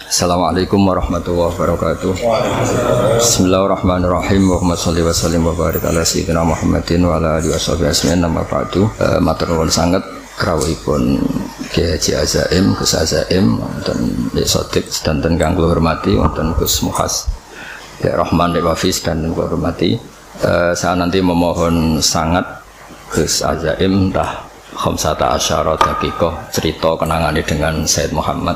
Assalamualaikum warahmatullahi wabarakatuh. Bismillahirrahmanirrahim. Muhammad sallallahu alaihi wasallam wa barik ala sayyidina Muhammadin wa ala alihi washabihi ajmain. Nama ba'du. Matur nuwun sanget rawuhipun Ki Haji Azaim, Gus Azaim wonten Sodik sedanten kang kula hormati wonten Gus Muhas. Ya Rahman Hafiz dan kula hormati. Saya nanti memohon sangat Gus Azaim tah khamsata asyara daqiqah cerita kenangannya dengan Sayyid Muhammad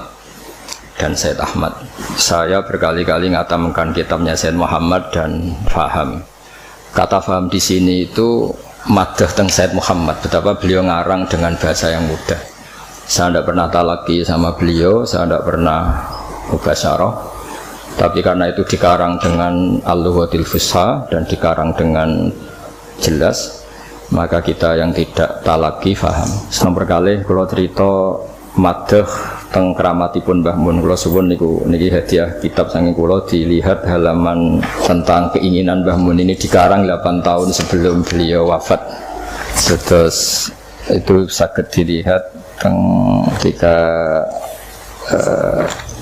dan Sayyid Ahmad. Saya berkali-kali ngatamkan kitabnya Sayyid Muhammad dan faham. Kata faham di sini itu madah teng Sayyid Muhammad, betapa beliau ngarang dengan bahasa yang mudah. Saya tidak pernah talaki sama beliau, saya tidak pernah mubasyarah, tapi karena itu dikarang dengan al-lughatil fusha dan dikarang dengan jelas, maka kita yang tidak talaki faham. Senomor kali kalau cerita madah teng keramatipun Mbah Mun, kula suwun niki hadiah kitab saking kula, dilihat halaman tentang keinginan Mbah Mun ini dikarang 8 tahun sebelum beliau wafat. Terus itu saged dilihat teng ketika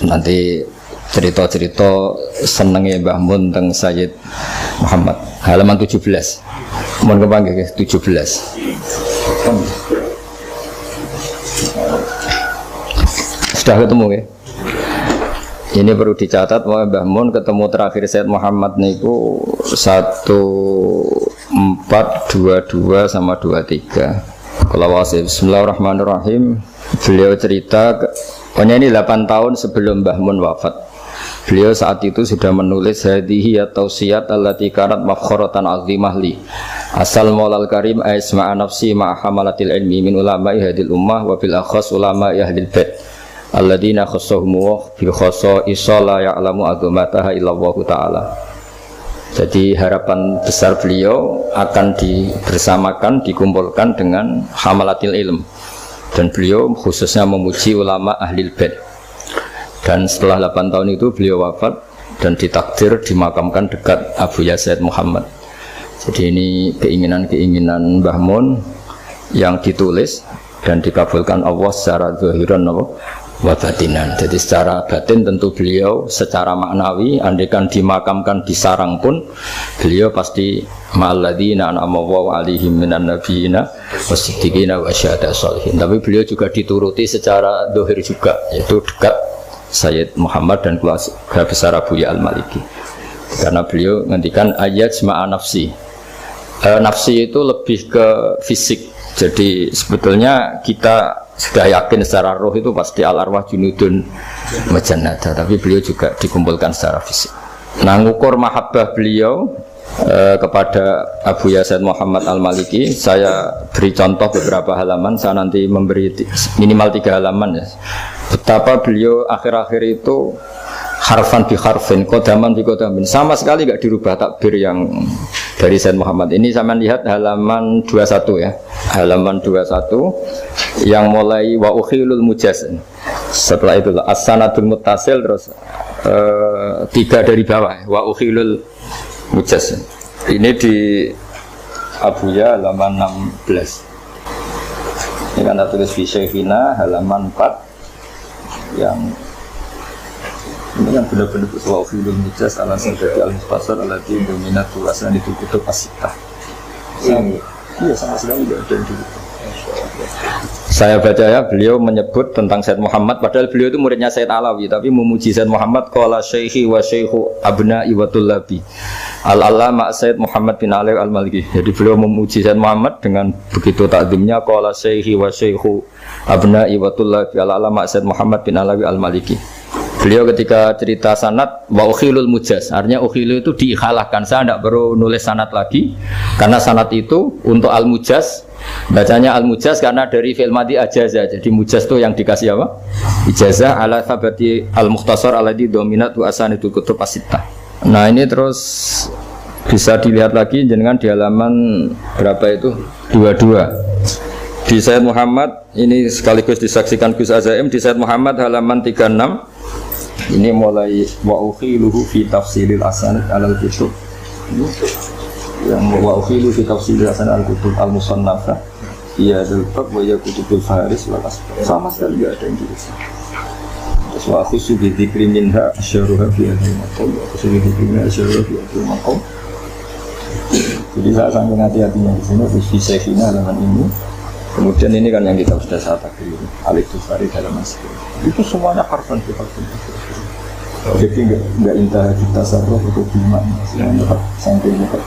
nanti cerita-cerita senenge Mbah Mun teng Sayyid Muhammad halaman 17. Mohon kepanggih 17. Sudah ketemu ya. Ini perlu dicatat bahwa Mbah Mun ketemu terakhir Sayyid Muhammad niku 1422 sama 23. Kalau wasif Bismillahirrahmanirrahim. Beliau cerita pokoknya ini 8 tahun sebelum Mbah Mun wafat. Beliau saat itu sudah menulis hadhihi at-tausiyat allati kanat mafkharatan azimah li. Asal Maulal Karim aisma'a nafsi ma'a hamalatil ilmi min ulama'i hadil ummah wa bil akhas ulama'i ahlil bait. Alladzina khassahum bi khassa'isa la ya'lamu azamataha illallah ta'ala. Jadi harapan besar beliau akan dibersamakan, dikumpulkan dengan hamalatil ilm, dan beliau khususnya memuji ulama ahlil bait. Dan setelah 8 tahun itu beliau wafat dan ditakdir dimakamkan dekat Abu Yazid Muhammad. Jadi ini keinginan-keinginan Mbah Mun yang ditulis dan dikabulkan Allah secara zahiran wa batinan. Jadi secara batin tentu beliau secara maknawi andaikan dimakamkan di sarang pun beliau pasti ma'alladzina an'ama Allahu 'alaihim minan nabiyina wasiddiqina wasyuhada'i sholihin. Tapi beliau juga dituruti secara zahir juga, yaitu dekat Sayyid Muhammad dan keluarga besar Abu Ya Al-Maliki. Karena beliau ngendikan ayat sema'a nafsi. Nafsi itu lebih ke fisik. Jadi sebetulnya kita sudah yakin secara roh itu pasti al-arwah junudun majannada, tapi beliau juga dikumpulkan secara fisik. Nah, ngukur mahabbah beliau kepada Abu Yazid Muhammad Al-Maliki, saya beri contoh beberapa halaman, saya nanti memberi minimal 3 halaman ya. Betapa beliau akhir-akhir itu harfan bi harfin, kodaman bi kodamin, sama sekali tidak dirubah takbir yang dari Sayyid Muhammad. Ini sama lihat halaman 21 ya, halaman 21 yang mulai wa ukhilul mujaz. Setelah itu as-sanadul muttasil, terus 3 dari bawah wa ukhilul mujaz. Ini di Abu Ya halaman 16. Ini kan tulis fi syekhina halaman 4 yang ini kan benar-benar wa ukhilul mujaz ala sadati al-mukhtasar alati dominat tulasan itu kutub as-sittah. Iya, sama sekali tidak ada di. Saya baca ya, beliau menyebut tentang Sayyid Muhammad, padahal beliau itu muridnya Sayyid Alawi, tapi memuji Sayyid Muhammad. Qala syekhi wa syekhu abna'i wa tullabi al-allama Sayyid Muhammad bin Ali Al-Maliki. Jadi beliau memuji Sayyid Muhammad dengan begitu takdimnya, qala syekhi wa syekhu abna'i wa tullabi al-allama Sayyid Muhammad bin Ali Al-Maliki. Beliau ketika cerita sanad wa ukhilul mujaz, artinya ukhilu itu diikhalahkan, saya tidak perlu nulis sanad lagi karena sanad itu untuk al-mujaz, bacanya al-mujaz karena dari fi'il madhi ajazah. Jadi mujaz itu yang dikasih apa? Ijazah ala thabati al-mukhtasar alladhi dominatu asanitul kutub as-sittah. Nah, ini terus bisa dilihat lagi jenengan di halaman berapa itu? 22. Di Sayyid Muhammad ini sekaligus disaksikan Gus Azaim di Sayyid Muhammad halaman 36. Ini mulai wa ukhiluhu fi tafsilil asanid alal kutub. Yang wa ukhiluhu fi tafsilil asanid al kutub al musannafah. Iya, al-bab wa ya kutubul faris wal asbab. Sama sekali enggak ada yang gitu. Terus wa khusu bi dzikri minha asyaruha fi hadhil maqam wa khusu bi dzikri minha asyaruha fi hadhil maqam. Jadi saya sangat hati-hatinya di sini di sesinya dengan ini. Kemudian ini kan yang kita sudah saat tadi Al-Ikhtisari dalam masjid. Itu semuanya harfan kita. Jadi enggak intah kita sarroh itu bimak sampai dekat.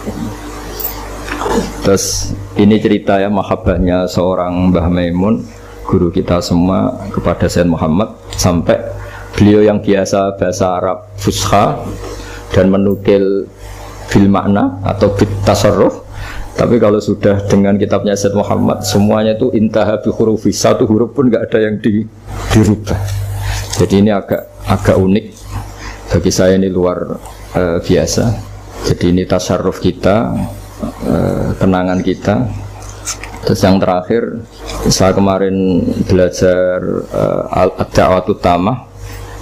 Terus ini cerita ya mahabbahnya seorang Mbah Maimun, guru kita semua kepada Sayyid Muhammad, sampai beliau yang biasa bahasa Arab fusha dan menukil bil makna atau bit tasarruf, tapi kalau sudah dengan kitabnya Sayyid Muhammad semuanya itu intaha bi hurufi, satu huruf pun enggak ada yang dirubah. Jadi ini agak unik bagi saya, ini luar biasa. Jadi ini tasarruf kita, kenangan kita. Terus yang terakhir, saya kemarin belajar ad-da'watut tamah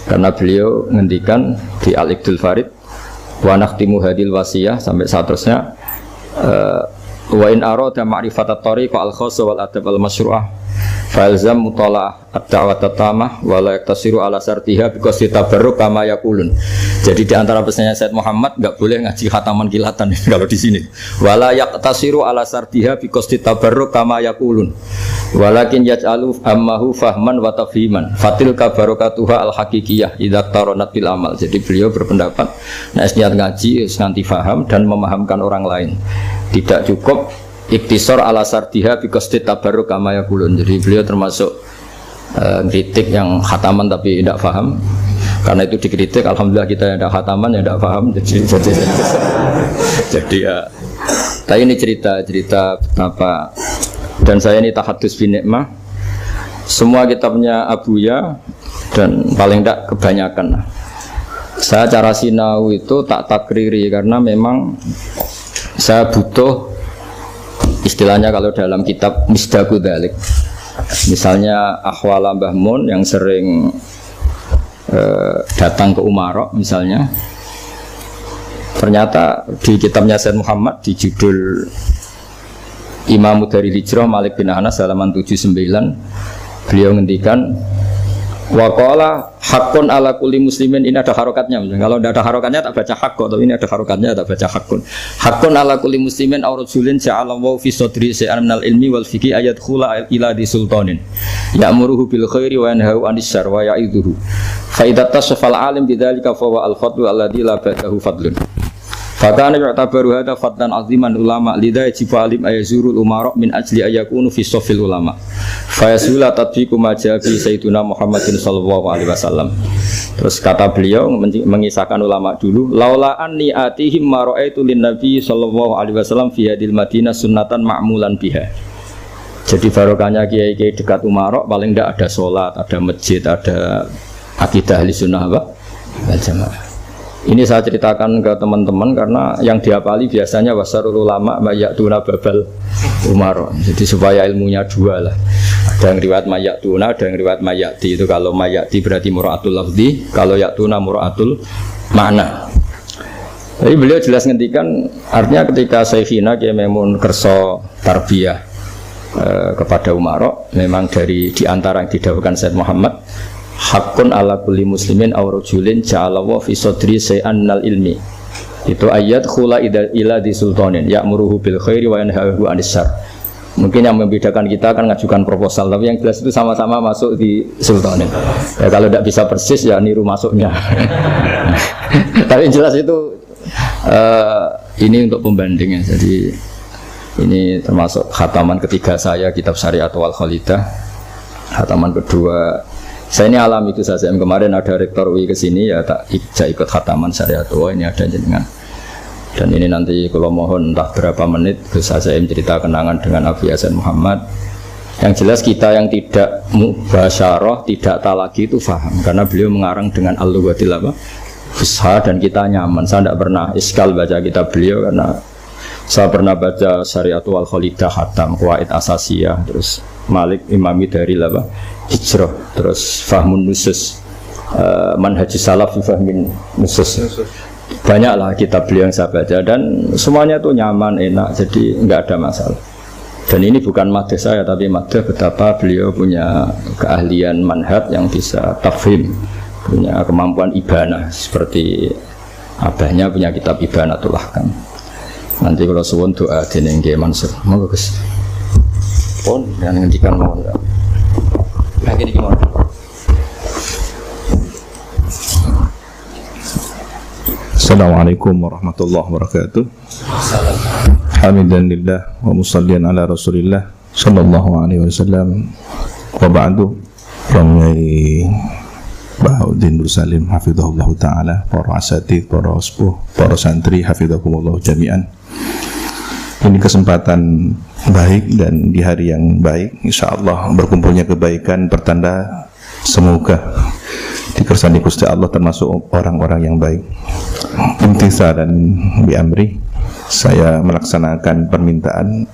karena beliau ngendikan di Al-Iqdul Farid wa nakhtimu hadil wasiyah sampai seterusnya wa in arada ma'rifatat tariq al-khassa wal adab al-masyru'ah falzam mutalaah ad-da'watut tamah wa la yaktasiru ala sartiha biqasdi tabarruk kama yaqulun. Jadi di antara pesannya Sayyid Muhammad enggak boleh ngaji khataman kilatan kalau di sini. Wala yaktasiru ala sartiha biqasdi tabarruk kama yaqulun. Walakin yaj'alu ammahu fahman wa tafhiman. Fatil kabarakatuha al-haqiqiyah idza taronat bil amal. Jadi beliau berpendapat nek niat ngaji nganti faham dan memahamkan orang lain. Tidak cukup iktisar ala sartiha biqasdi tabarruk kama yaqulun. Jadi beliau termasuk kritik yang khataman tapi tidak faham. Karena itu dikritik, alhamdulillah kita yang tidak khataman, yang tidak paham. Jadi ya, tapi ini cerita betapa. Dan saya ini tahadus bin nikmah. Semua kitabnya Abuya dan paling tidak kebanyakan. Saya cara sinau itu tak takriri karena memang saya butuh istilahnya kalau dalam kitab misdaku dzalik. Misalnya Ahwala Mbah Mun yang sering datang ke Umarok misalnya, ternyata di kitabnya Sayyid Muhammad di judul Imam dari Hijrah Malik bin Anas halaman 79 beliau ngendikan waqala haqqun ala kulli muslimin, ini ada harokatnya. Kalau tidak ada harokatnya tak baca haqqo, tapi ini ada harokatnya tak baca haqqun. Haqqun ala kulli muslimin aw rajulin ja'alallahu fi sadri shay'an minal ilmi wal fiqhi ayadkhula ila di sultanin ya'muruhu bil khairi wa yanhahu 'anil syarri wa ya'idhuhu fa idza tasafal alim bidzalika fa huwa al fadlu alladzi la ba'dahu fadlun. Fakana yu'tabaru hadza fadlan 'aziman ulama lidha yajibu alim ayazurul umara min ajli ayakunu fi safil ulama. Fayasula tatbiqu ma ja'a bi sayyidina Muhammadin sallallahu alaihi wasallam. Terus kata beliau mengisahkan ulama dulu, laula anni atihim ma ra'aitu lin nabi sallallahu alaihi wasallam fi hadil Madinah sunnatan ma'mulan biha. Jadi barokahnya kiai-kiai dekat Umarok paling tidak ada sholat, ada masjid, ada akidah ahli sunnah wal jamaah. Ini saya ceritakan ke teman-teman karena yang dihafali biasanya wasarul ulama mayatuna babal Umar. Jadi supaya ilmunya dua lah. Ada yang riwayat mayatuna, ada yang riwayat mayati. Itu kalau mayati berarti mura'atul lafzi, kalau yatuna mura'atul makna. Jadi beliau jelas ngendikan artinya ketika Syekhina Kiai Maimun kerso tarbiyah kepada Umar, memang dari diantara yang didahulukan Sayyid Muhammad, hakun ala kulli muslimin aw rajulin ja'alallahu fi sadri shay'an minal ilmi. Itu ayat khula ila di sultanin ya'muruhu bil khairi wa yanhahu 'anil syarr. Mungkin yang membedakan kita akan ngajukan proposal, tapi yang jelas itu sama-sama masuk di sultanin. Ya, kalau tidak bisa persis ya niru masuknya. Tapi yang jelas itu ini untuk pembandingnya. Jadi ini termasuk khataman ketiga saya kitab Syariat wal Khalidah. Khataman kedua saya ini alam itu saja. Kemarin ada rektor UI kesini ya tak ikut khataman Syariat. Ini ada jenengan. Dan ini nanti kalau mohon entah berapa menit bisa saya cerita kenangan dengan Abu Hasan Muhammad. Yang jelas kita yang tidak mubasyarah, tidak talaki itu faham karena beliau mengarang dengan al-lughatil fusha dan kita nyaman. Saya tidak pernah iskal baca kitab beliau karena saya pernah baca Syariat wal Khalidah khatam, Qawaid Asasiyah, terus Malik Imami dari Hijrah, terus Fahmun Nusus, Manhajus Salaf fi Fahmin Nusus. Banyaklah kitab beliau yang saya baca dan semuanya itu nyaman, enak, jadi enggak ada masalah. Dan ini bukan madhah saya tapi madhah betapa beliau punya keahlian manhaj yang bisa tafhim, punya kemampuan ibanah seperti abahnya punya kitab Ibanatul Ahkam. Nanti kalau suwun doa dening Nggih Mansur. Monggo Gus. Pun yang ngendikan mawon. Lagi iki mawon. Assalamualaikum warahmatullahi wabarakatuh. Hamidan lillah wa musallian ala Rasulillah sallallahu alaihi wasallam. Wa ba'du. Ramai Bahuddin Nur Salim hafizahullah taala, para asatidz, para sepuh, para santri hafizahumullah jami'an. Ini kesempatan baik dan di hari yang baik, insyaallah berkumpulnya kebaikan pertanda semoga dikersani Gusti Allah termasuk orang-orang yang baik. Imtisalan bi amri, saya melaksanakan permintaan.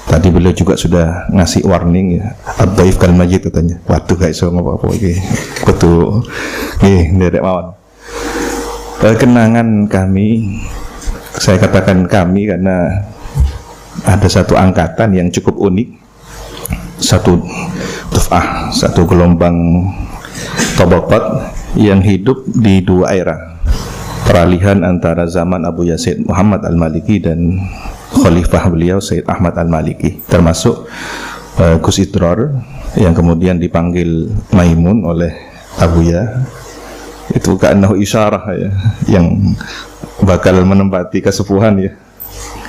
Tadi beliau juga sudah ngasih warning ya, ad-dhaif kal majid katanya. Waduh gak iso ngopo-ngopo iki. Kudu nggih nderek mawon. Kenangan kami, saya katakan kami karena ada satu angkatan yang cukup unik. Satu duf'ah, satu gelombang tabaqat yang hidup di dua era. Peralihan antara zaman Abu Yazid Muhammad Al-Maliki dan Khalifah beliau Sayyid Ahmad Al-Maliki, termasuk Gus Idror yang kemudian dipanggil Maimun oleh Abuya. Itu ka'annahu isyarah ya, yang bakal menempati kesepuhan ya,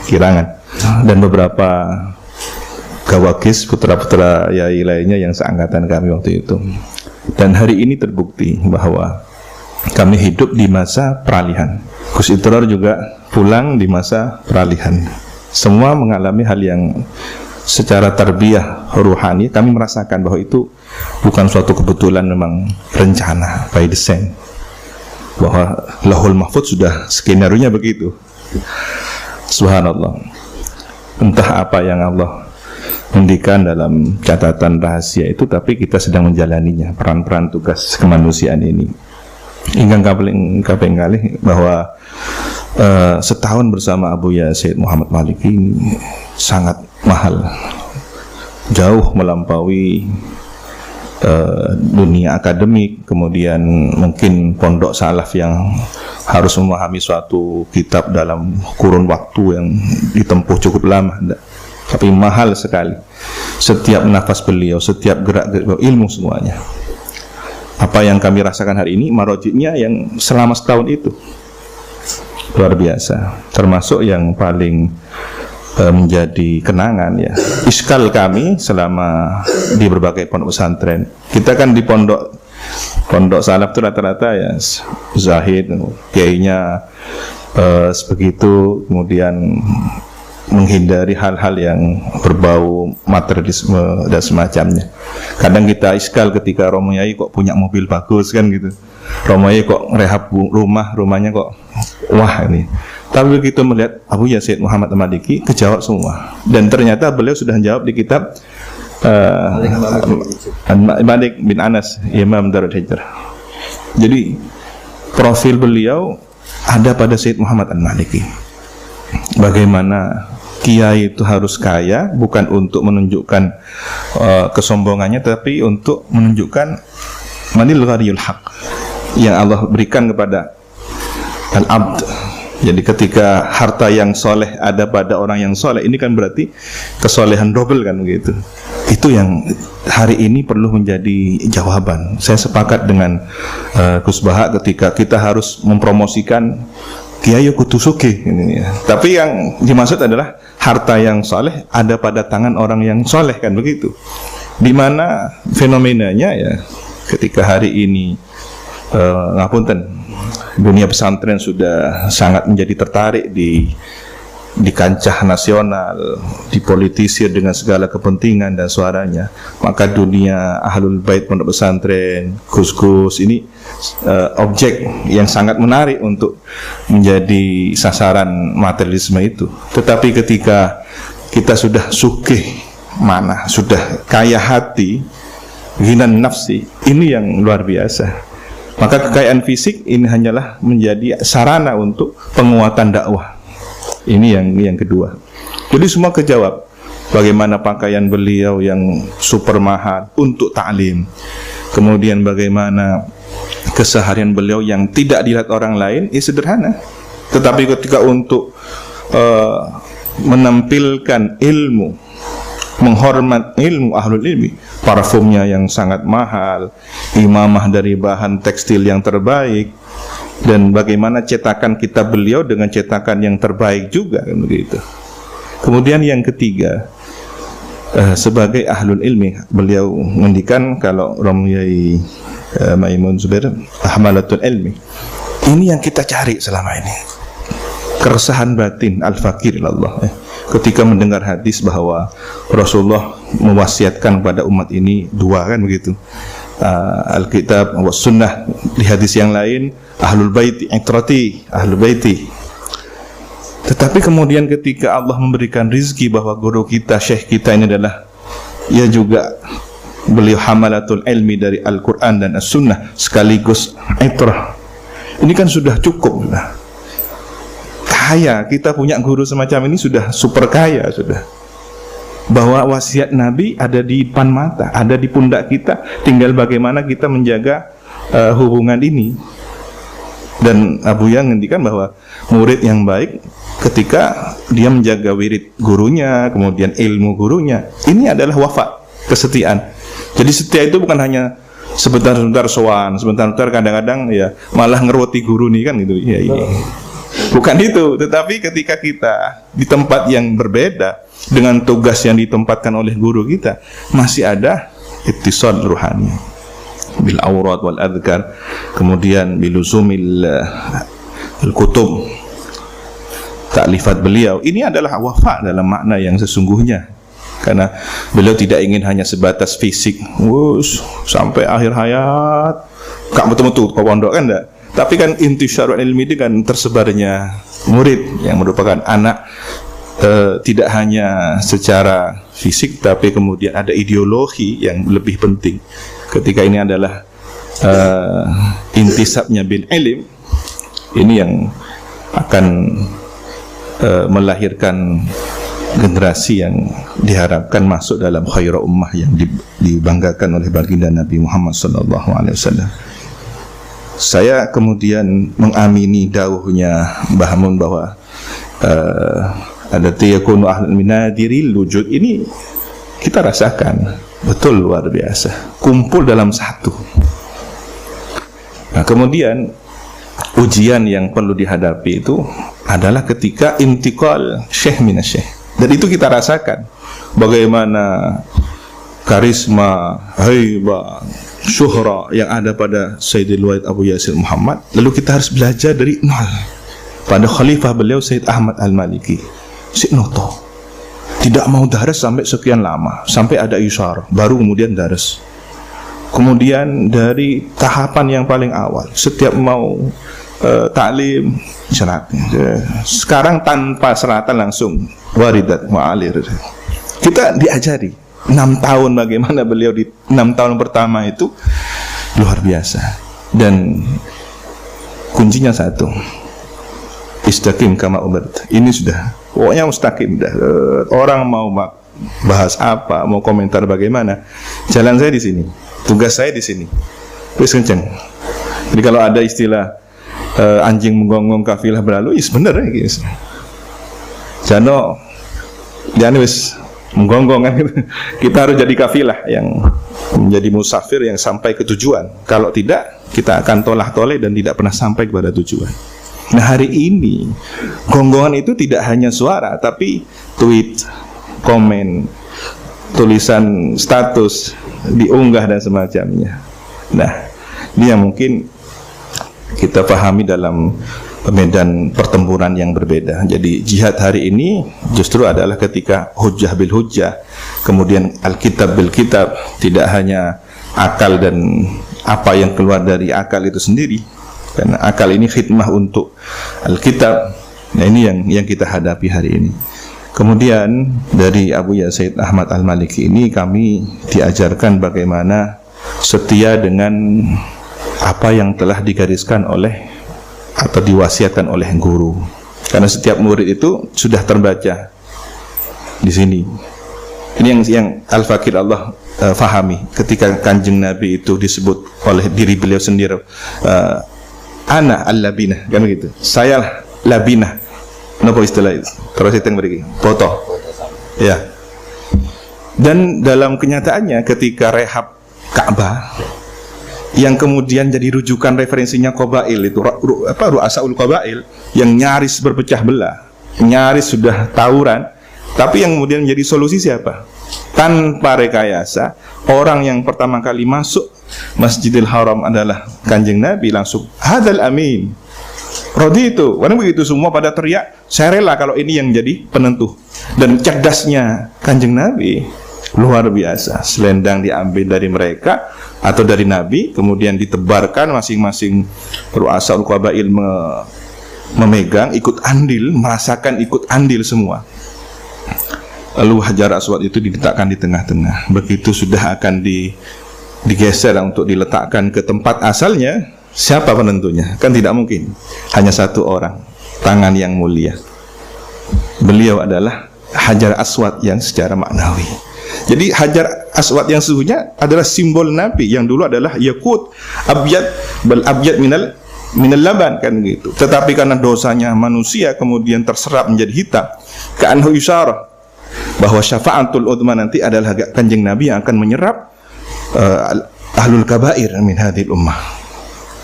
kirangan. Dan beberapa gawagis putra-putra yai lainnya yang seangkatan kami waktu itu. Dan hari ini terbukti bahwa kami hidup di masa peralihan. Gus Idror juga pulang di masa peralihan. Semua mengalami hal yang secara tarbiyah ruhani kami merasakan bahwa itu bukan suatu kebetulan, memang rencana by design, bahwa lahul mahfuz sudah skenario-nya begitu. Subhanallah. Entah apa yang Allah mendikan dalam catatan rahasia itu, tapi kita sedang menjalaninya, peran-peran tugas kemanusiaan ini. Ingkang kaping kalih bahwa setahun bersama Abu Yazid Muhammad Maliki ini sangat mahal, jauh melampaui dunia akademik, kemudian mungkin pondok salaf yang harus memahami suatu kitab dalam kurun waktu yang ditempuh cukup lama. Tapi mahal sekali. Setiap nafas beliau, setiap gerak-gerik ilmu semuanya. Apa yang kami rasakan hari ini marojiknya yang selama setahun itu luar biasa. Termasuk yang paling menjadi kenangan ya, iskal kami selama di berbagai pondok pesantren. Kita kan di pondok salaf itu rata-rata ya zahid, kiainya sebegitu, kemudian menghindari hal-hal yang berbau materialisme dan semacamnya. Kadang kita iskal ketika Romo Yai kok punya mobil bagus kan gitu, Romo Yai kok rehab rumahnya kok wah ini. Tapi begitu melihat Abu Yazid Muhammad Al-Maliki, kejawab semua. Dan ternyata beliau sudah menjawab di kitab Malik bin Anas, Imam Darul Hijrah. Jadi profil beliau ada pada Sayyid Muhammad Al-Maliki. Bagaimana kiai itu harus kaya, bukan untuk menunjukkan kesombongannya, tapi untuk menunjukkan manil ghariyul haq yang Allah berikan kepada al-abd. Jadi ketika harta yang soleh ada pada orang yang soleh, ini kan berarti kesolehan double kan begitu. Itu yang hari ini perlu menjadi jawaban. Saya sepakat dengan Gus Baha ketika kita harus mempromosikan Kiai kudu sugih ini ya. Tapi yang dimaksud adalah harta yang soleh ada pada tangan orang yang soleh kan begitu. Di mana fenomenanya ya, ketika hari ini ngapunten, dunia pesantren sudah sangat menjadi tertarik di kancah nasional, dipolitisir dengan segala kepentingan dan suaranya. Maka dunia ahlul bait pondok pesantren, gus-gus ini objek yang sangat menarik untuk menjadi sasaran materialisme itu. Tetapi ketika kita sudah sugih mana, sudah kaya hati, ghinan nafsi, ini yang luar biasa. Maka kekayaan fisik ini hanyalah menjadi sarana untuk penguatan dakwah. Ini yang kedua. Jadi semua kejawab. Bagaimana pakaian beliau yang super mahal untuk ta'lim. Kemudian bagaimana keseharian beliau yang tidak dilihat orang lain, ya sederhana. Tetapi ketika untuk menampilkan ilmu, menghormat ilmu, ahlul ilmi, parfumnya yang sangat mahal, imamah dari bahan tekstil yang terbaik, dan bagaimana cetakan kitab beliau dengan cetakan yang terbaik juga, kan begitu. Kemudian yang ketiga, sebagai ahlul ilmi, beliau mengendikan kalau Romyai Maimun Zubair ahmalatul ilmi, ini yang kita cari selama ini, keresahan batin al-fakir ilallah, ketika mendengar hadis bahwa Rasulullah mewasiatkan kepada umat ini dua, kan begitu, Alkitab wa sunnah. Di hadis yang lain, ahlul baiti itrati, ahlul baiti. Tetapi kemudian ketika Allah memberikan rizki bahwa guru kita, syekh kita ini adalah, ia juga beliau hamalatul ilmi dari Al-Quran dan As-Sunnah sekaligus itrah, ini kan sudah cukup lah. Kaya, kita punya guru semacam ini sudah super kaya sudah. Bahwa wasiat Nabi ada di depan mata, ada di pundak kita, tinggal bagaimana kita menjaga hubungan ini. Dan Abu Yang ngendikan bahwa murid yang baik ketika dia menjaga wirid gurunya, kemudian ilmu gurunya, ini adalah wafa, kesetiaan. Jadi setia itu bukan hanya sebentar-sebentar sowan, sebentar-sebentar kadang-kadang ya malah ngeroti guru nih, kan gitu. Ya, iya. Bukan itu, tetapi ketika kita di tempat yang berbeda dengan tugas yang ditempatkan oleh guru kita, masih ada ittisal ruhani bil aurat wal adhkar, kemudian biluzumil al-kutub, taklifat beliau. Ini adalah wafa dalam makna yang sesungguhnya, karena beliau tidak ingin hanya sebatas fisik, sampai akhir hayat gak betul-betul ke pondok, kan enggak. Tapi kan intisyarul ilmi itu kan tersebarnya murid yang merupakan anak, tidak hanya secara fisik, tapi kemudian ada ideologi yang lebih penting. Ketika ini adalah intisabnya bil ilm, ini yang akan melahirkan generasi yang diharapkan masuk dalam khairul ummah yang dibanggakan oleh baginda Nabi Muhammad SAW. Saya kemudian mengamini dawuhnya Mbah Mun bahwa ada tiyakunu ahlul minadiril wujud, ini kita rasakan betul luar biasa, kumpul dalam satu. Nah, kemudian ujian yang perlu dihadapi itu adalah ketika intiqal syekh minasyekh, dan itu kita rasakan bagaimana karisma, haibah, syuhra yang ada pada Sayyidil Wahid Abu Yasir Muhammad. Lalu kita harus belajar dari nol pada khalifah beliau Sayyid Ahmad Al-Maliki, Syekh Noto tidak mau daras sampai sekian lama, sampai ada isyarah baru kemudian daras. Kemudian dari tahapan yang paling awal, setiap mau taklim syarat, sekarang tanpa seratan langsung waridat mu'alir. Kita diajari 6 tahun bagaimana beliau di 6 tahun pertama itu luar biasa. Dan kuncinya satu, istaqim kama umirt. Ini sudah pokoknya mustaqim dah. Orang mau bahas apa, mau komentar bagaimana, jalan saya di sini, tugas saya di sini, wis kenceng. Jadi kalau ada istilah anjing menggonggong kafilah berlalu, is bener ya guys. Jano jangan wis menggonggong kan. Kita harus jadi kafilah yang menjadi musafir yang sampai ke tujuan. Kalau tidak, kita akan tolah-toleh dan tidak pernah sampai kepada tujuan. Nah, hari ini gonggongan itu tidak hanya suara, tapi tweet, komen, tulisan status, diunggah dan semacamnya. Nah, ini yang mungkin kita pahami dalam medan pertempuran yang berbeda. Jadi jihad hari ini justru adalah ketika hujjah bil hujjah, kemudian alkitab bil kitab, tidak hanya akal dan apa yang keluar dari akal itu sendiri, karena akal ini khidmah untuk alkitab. Nah, ini yang kita hadapi hari ini. Kemudian dari Abu Ya Sayyid Ahmad Al-Maliki ini kami diajarkan bagaimana setia dengan apa yang telah digariskan oleh atau diwasiatkan oleh guru. Karena setiap murid itu sudah terbaca di sini. Ini yang Al-Fakir Allah fahami ketika Kanjeng Nabi itu disebut oleh diri beliau sendiri, ana al-labinah, kan begitu. Saya labinah. Napa istilah itu? Terus itu yang beri foto. Ya. Dan dalam kenyataannya ketika rehab Ka'bah yang kemudian jadi rujukan referensinya Qabail itu Ru'asaul Qabail yang nyaris berpecah belah, nyaris sudah tawuran, tapi yang kemudian menjadi solusi siapa? Tanpa rekayasa, orang yang pertama kali masuk Masjidil Haram adalah Kanjeng Nabi, langsung hadzal amin. Rodi itu, karena begitu semua pada teriak, saya rela kalau ini yang jadi penentu. Dan cerdasnya Kanjeng Nabi luar biasa. Selendang diambil dari mereka atau dari Nabi, kemudian ditebarkan, masing-masing Ru'asaul Qabail memegang, ikut andil, merasakan ikut andil semua. Lalu Hajar Aswad itu diletakkan di tengah-tengah. Begitu sudah akan digeser untuk diletakkan ke tempat asalnya, siapa penentunya? Kan tidak mungkin hanya satu orang, tangan yang mulia. Beliau adalah Hajar Aswad yang secara maknawi. Jadi Hajar Aswad yang sesungguhnya adalah simbol Nabi yang dulu adalah yakut abyad bal abyad minal laban, kan gitu. Tetapi karena dosanya manusia kemudian terserap menjadi hitam. Ka'anhu isyarah bahwa syafa'atul udma nanti adalah Kanjeng Nabi yang akan menyerap ahlul kabair min hadhil ummah.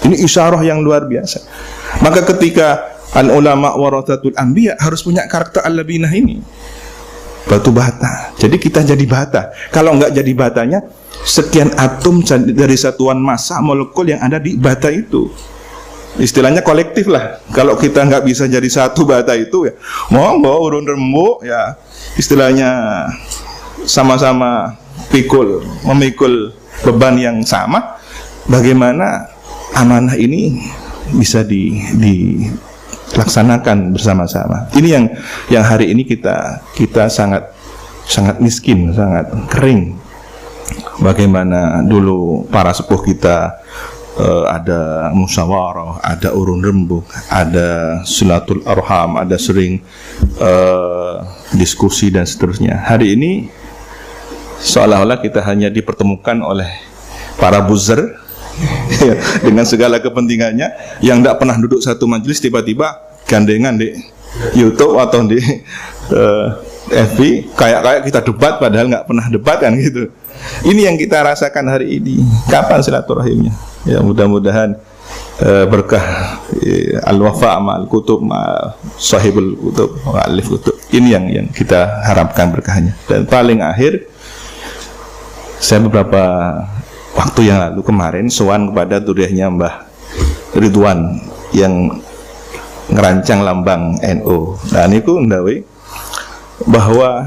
Ini isyarah yang luar biasa. Maka ketika al ulama warathatul anbiya harus punya karakter al-labinah ini, batu bata. Jadi kita jadi bata. Kalau enggak jadi batanya, sekian atom dari satuan massa molekul yang ada di bata itu. Istilahnya kolektif lah. Kalau kita nggak bisa jadi satu bata itu, ya monggo urun rembuk, ya istilahnya sama-sama memikul beban yang sama. Bagaimana amanah ini bisa dilaksanakan bersama-sama? Ini yang hari ini kita sangat miskin, sangat kering. Bagaimana dulu para sepuh kita ada musyawarah, ada urun rembuk, ada silatul arham, ada sering diskusi dan seterusnya. Hari ini seolah-olah kita hanya dipertemukan oleh para buzzer dengan segala kepentingannya, yang tidak pernah duduk satu majelis tiba-tiba gandengan di YouTube atau di FB kayak kita debat padahal nggak pernah debat, kan gitu. Ini yang kita rasakan hari ini. Kapan silaturahimnya? Ya mudah-mudahan berkah al-wafa' ma'al kutub sahibul kutub alif kutub. Ini yang kita harapkan berkahnya. Dan paling akhir, saya beberapa waktu yang lalu kemarin sowan kepada duriahnya Mbah Ridwan yang ngerancang lambang NU. Nah niku ndawe bahwa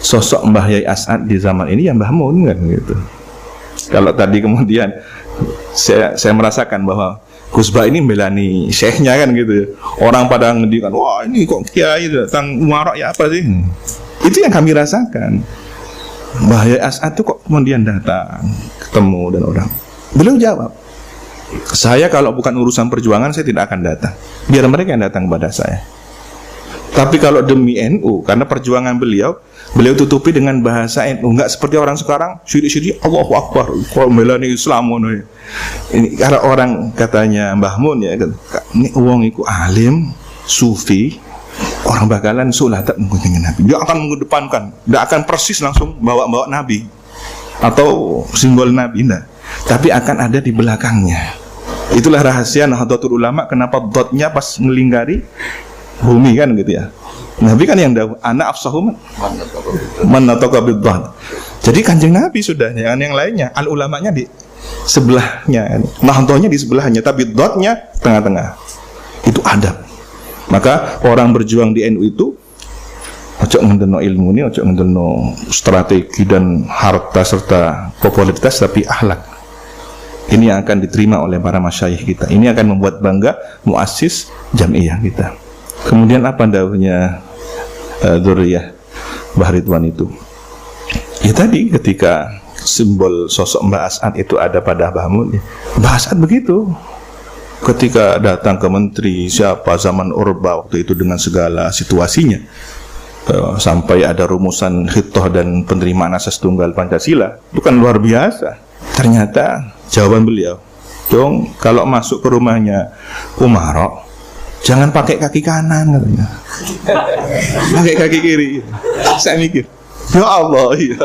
sosok Mbah Yai As'ad di zaman ini ya Mbah Mun, kan gitu. Kalau tadi kemudian saya merasakan bahwa Gus Bah ini melani syekhnya, kan gitu. Orang pada ngedikan, wah ini kok kiai datang muarok ya apa sih? Itu yang kami rasakan. Mbah Yai As'ad itu kok kemudian datang ketemu dan orang. Beliau jawab, saya kalau bukan urusan perjuangan saya tidak akan datang. Biar mereka yang datang kepada saya. Tapi kalau demi NU, karena perjuangan beliau tutupi dengan bahasa NU, nggak seperti orang sekarang syirik-syirik Allahu Akbar, kalau melani Islam. Ini karena orang katanya Mbah Mun ya, ini uang itu alim, sufi, orang bakalan sulatan menggunjungi Nabi. Dia akan mengedepankan, dia akan persis langsung bawa Nabi atau simbol Nabi, enggak. Tapi akan ada di belakangnya. Itulah rahasia Nahdlatul Ulama, kenapa dotnya pas melingkari bumi, kan gitu ya. Nabi kan yang dahulu ana afsahu man nataqa bid-dhahr. Jadi Kanjeng Nabi sudah, jangan yang lainnya. Al ulamanya di sebelahnya, Nahdlahnya di sebelahnya, tapi dotnya tengah-tengah. Itu adab. Maka orang berjuang di NU itu ojo ngendelno ilmu ini, ojo ngendelno strategi dan harta serta popularitas, tapi akhlak. Ini yang akan diterima oleh para masyayikh kita. Ini akan membuat bangga muassis jamiah kita. Kemudian apa dawuhnya dzurriyyah Mbah Ridwan itu? Ya tadi ketika simbol sosok Mbah As'ad itu ada pada Mbah Mun, Mbah As'ad begitu. Ketika datang ke menteri siapa zaman Orba waktu itu dengan segala situasinya, sampai ada rumusan khitoh dan penerimaan asas tunggal Pancasila, itu kan luar biasa. Ternyata jawaban beliau, dong kalau masuk ke rumahnya Umaro jangan pakai kaki kanan katanya, pakai kaki kiri. Saya mikir, ya Allah, iya.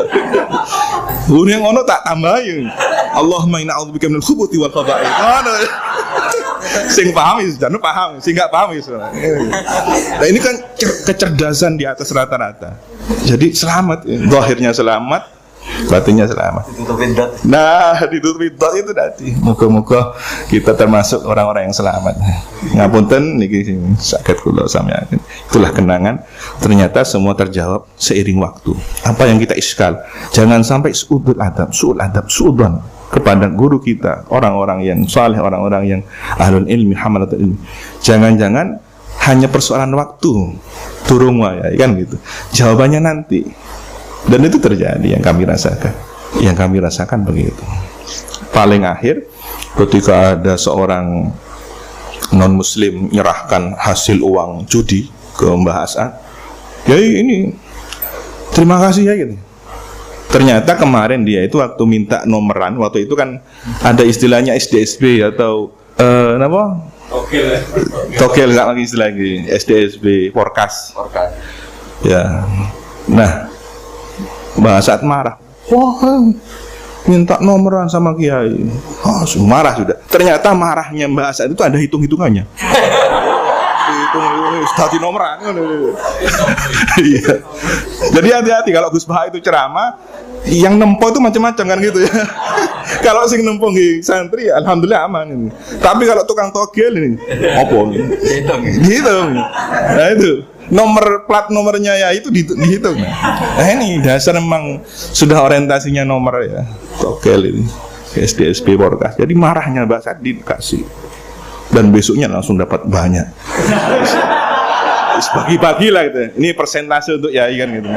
Yang ngono tak tambahin. Allahumma inna a'udzubika minal khubuthi wal khaba'ith. Sing paham ya, jangan paham. Sing nggak paham ya. Nah ini kan kecerdasan di atas rata-rata. Jadi selamat, zahirnya selamat, batinnya selamat. Nah, ditutupin dot itu tadi. Moga-moga kita termasuk orang-orang yang selamat. Ngapunten niki saged kula sampeyan. Itulah kenangan. Ternyata semua terjawab seiring waktu. Apa yang kita iskal, jangan sampai su'ul adab kepada guru kita, orang-orang yang saleh, orang-orang yang ahlul ilmi, hamalatul ilmi. Jangan-jangan hanya persoalan waktu, turun ya kan gitu. Jawabannya nanti. Dan itu terjadi yang kami rasakan begitu. Paling akhir ketika ada seorang non muslim menyerahkan hasil uang judi ke Mbah As'ad, ya ini terima kasih ya gitu. Ternyata kemarin dia itu waktu minta nomeran, waktu itu kan ada istilahnya SDSB atau apa? Togel nggak lagi istilah lagi, SDSB forecast. Ya, nah Mbah As'ad marah. Wah, minta nomeran sama Kiai. Marah sudah. Ternyata marahnya Mbah As'ad itu ada hitung-hitungannya. Tadi nomeran. Iya. Jadi hati-hati kalau Gus Bah itu ceramah, yang nempo itu macam-macam kan gitu ya. Kalau sing nempo nggih santri, alhamdulillah aman ini. Tapi kalau tukang togel ini, apa ini? Dihitung. Nah itu nomor plat nomornya ya itu dihitung. Nah ini dasar memang sudah orientasinya nomor ya. Togel ini SDSB forecast. Jadi marahnya Mbak As'ad dikasih. Dan besoknya langsung dapat banyak. Bagi-bagi lah gitu. Ini persentase untuk Yai kan gitu.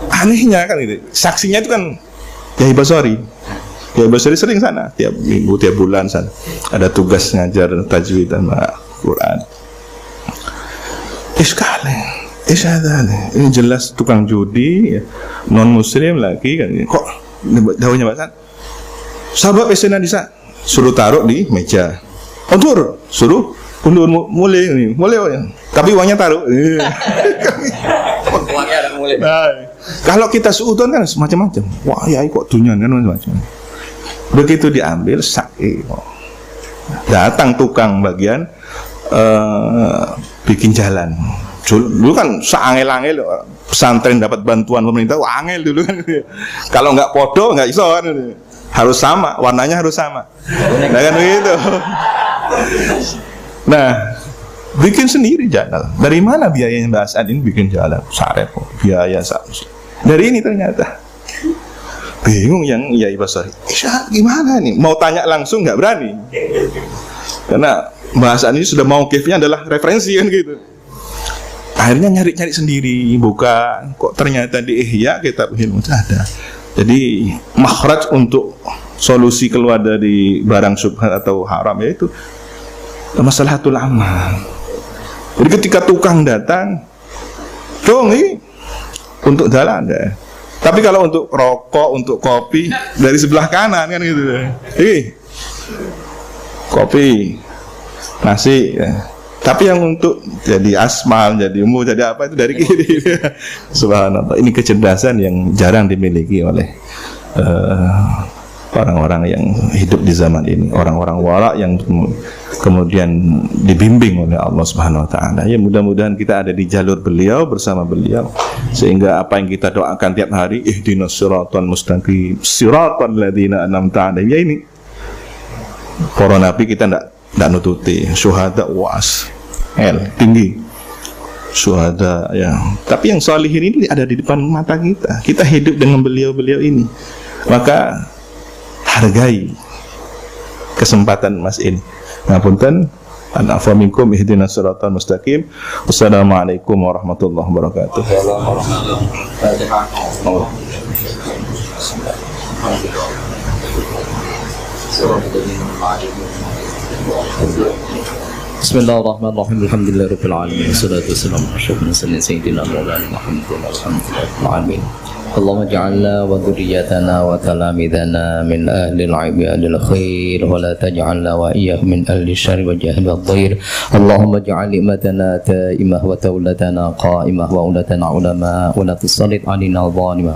Anehnya kan gitu. Saksinya itu kan Yai Basori. Yai Basori sering sana, tiap minggu, tiap bulan sana. Ada tugas ngajar tajwid dan Quran. Ini jelas tukang judi, ya. Non muslim lagi kan. Kok daunnya Pak? Sahabat pesanan di sana, suruh taruh di meja. Undur, suruh undur mulai ya. Tapi uangnya taruh. Uangnya ada mulai. Nah, kalau kita suudon kan semacam-macam. Wah, ya kok dunyan kan macam-macam. Begitu diambil sakit. Datang tukang bagian bikin jalan. Dulu kan seangel-angel pesantren dapat bantuan pemerintah, angel dulu kan. Kalau nggak podo nggak iso kan. Harus sama, warnanya harus sama. Nah kan begitu. Nah, bikin sendiri jalan. Dari mana biayanya Mbak As'ad ini bikin jalan? Sarep, biaya satu. Dari ini ternyata. Bingung yang Yai Basori. Gimana nih? Mau tanya langsung nggak berani. Karena Mbak As'ad ini sudah mau kifnya adalah referensi kan gitu. Akhirnya nyari-nyari sendiri, buka. Kok ternyata di Ihya kitab ilmu ada. Jadi makhraj untuk solusi keluar dari barang syubhat atau haram yaitu maslahatul amal. Jadi ketika tukang datang, dong ini untuk jalan deh. Tapi kalau untuk rokok, untuk kopi dari sebelah kanan kan gitu. Kopi, nasi. Ya. Tapi yang untuk jadi asmal, jadi umum, jadi apa itu dari kiri. Subhanallah. Ini kecerdasan yang jarang dimiliki oleh orang-orang yang hidup di zaman ini, orang-orang wara yang kemudian dibimbing oleh Allah Subhanahu wa taala. Ya mudah-mudahan kita ada di jalur beliau, bersama beliau, sehingga apa yang kita doakan tiap hari, ihdinas siratal mustaqim, siratal ladzina an'amta 'alaihim. Ya ini para nabi kita tidak nututi, syuhada was tinggi syuhada ya. Tapi yang salihin ini ada di depan mata kita. Kita hidup dengan beliau-beliau ini. Maka hargai kesempatan emas ini. Ngapunten, an afa minkum ihdinas siratal mustaqim. Wassalamualaikum warahmatullahi wabarakatuh. Bismillahirrahmanirrahim. Alhamdulillahirabbil alamin. Wassalatu wassalamu ala asyrofil mursalin sayyidina Maulana Muhammadin walhamdulillahil alamin. اللهم اجعلنا وذريتنا وتلاميذنا من أهل العباد الخير ولا تجعلنا وإياهم من أهل الشر وجهل الضير. اللهم اجعل أمتنا تائمة وتولتنا قائمة وأولتنا علماء ولا تسلط علينا ظالما.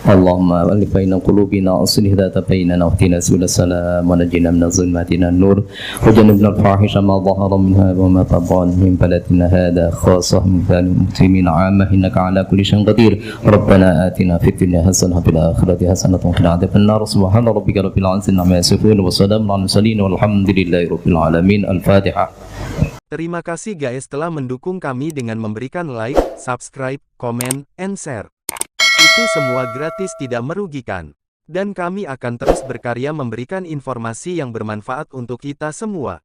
اللهم ألف بين قلوبنا أصلح ذات بيننا واهدنا سبل السلام ونجنا من الظلمات إلى النور وجنبنا الفاحش ما ظهر منها وما بطن من بلدنا هذا خاصة من المسلمين عامة إنك على كل شيء قدير. ربنا آتنا في الدنيا حسنة وفي الآخرة حسنة وقنا عذاب النار. سبحان ربك رب العزة عما يصفون وسلام على المرسلين والحمد لله رب العالمين. الفاتحة. Terima kasih guys telah mendukung kami dengan memberikan like, subscribe, komen, and share. Itu semua gratis, tidak merugikan. Dan kami akan terus berkarya memberikan informasi yang bermanfaat untuk kita semua.